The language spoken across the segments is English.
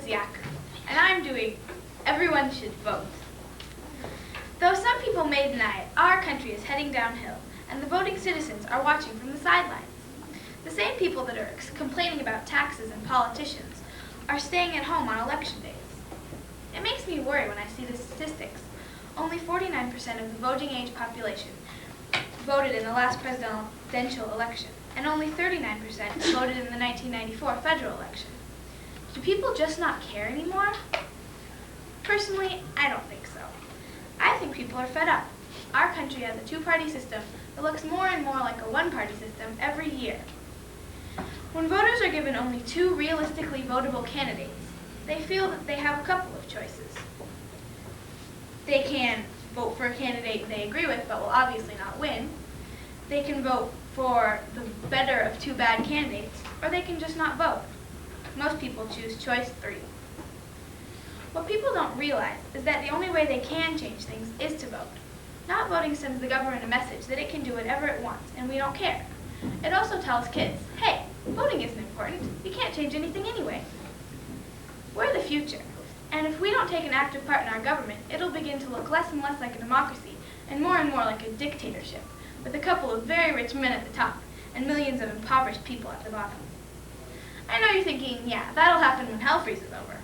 Wozniak, and I'm doing Everyone Should Vote. Though some people may deny it, our country is heading downhill, and the voting citizens are watching from the sidelines. The same people that are complaining about taxes and politicians are staying at home on election days. It makes me worry when I see the statistics. Only 49% of the voting age population voted in the last presidential election, and only 39% voted in the 1994 federal election. Do people just not care anymore? Personally, I don't think so. I think people are fed up. Our country has a two-party system that looks more and more like a one-party system every year. When voters are given only two realistically votable candidates, they feel that they have a couple of choices. They can vote for a candidate they agree with but will obviously not win. They can vote for the better of two bad candidates, or they can just not vote. Most people choose choice 3. What people don't realize is that the only way they can change things is to vote. Not voting sends the government a message that it can do whatever it wants, and we don't care. It also tells kids, hey, voting isn't important. You can't change anything anyway. We're the future, and if we don't take an active part in our government, it'll begin to look less and less like a democracy and more like a dictatorship, with a couple of very rich men at the top and millions of impoverished people at the bottom. I know you're thinking, yeah, that'll happen when hell freezes over,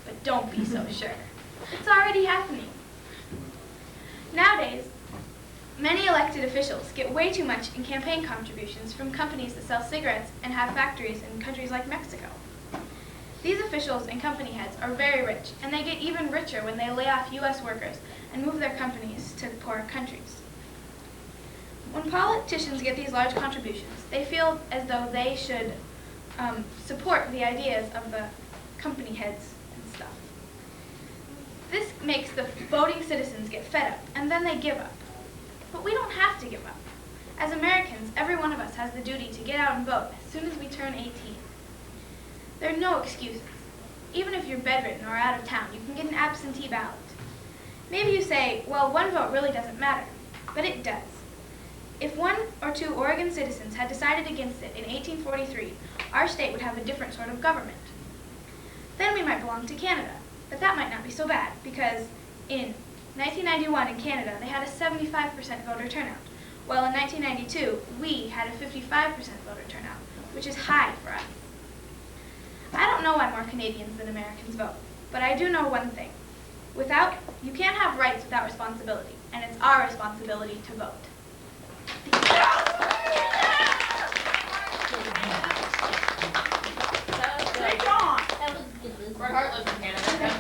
but don't be so sure. It's already happening. Nowadays, many elected officials get way too much in campaign contributions from companies that sell cigarettes and have factories in countries like Mexico. These officials and company heads are very rich, and they get even richer when they lay off U.S. workers and move their companies to poorer countries. When politicians get these large contributions, they feel as though they should support the ideas of the company heads and stuff. This makes the voting citizens get fed up, and then they give up. But we don't have to give up. As Americans, every one of us has the duty to get out and vote as soon as we turn 18. There are no excuses. Even if you're bedridden or out of town, you can get an absentee ballot. Maybe you say, well, one vote really doesn't matter, but it does. If 1 or 2 Oregon citizens had decided against it in 1843, our state would have a different sort of government. Then we might belong to Canada, but that might not be so bad, because in 1991 in Canada, they had a 75% voter turnout, while in 1992, we had a 55% voter turnout, which is high for us. I don't know why more Canadians than Americans vote, but I do know one thing. You can't have rights without responsibility, and it's our responsibility to vote. Regardless of Canada.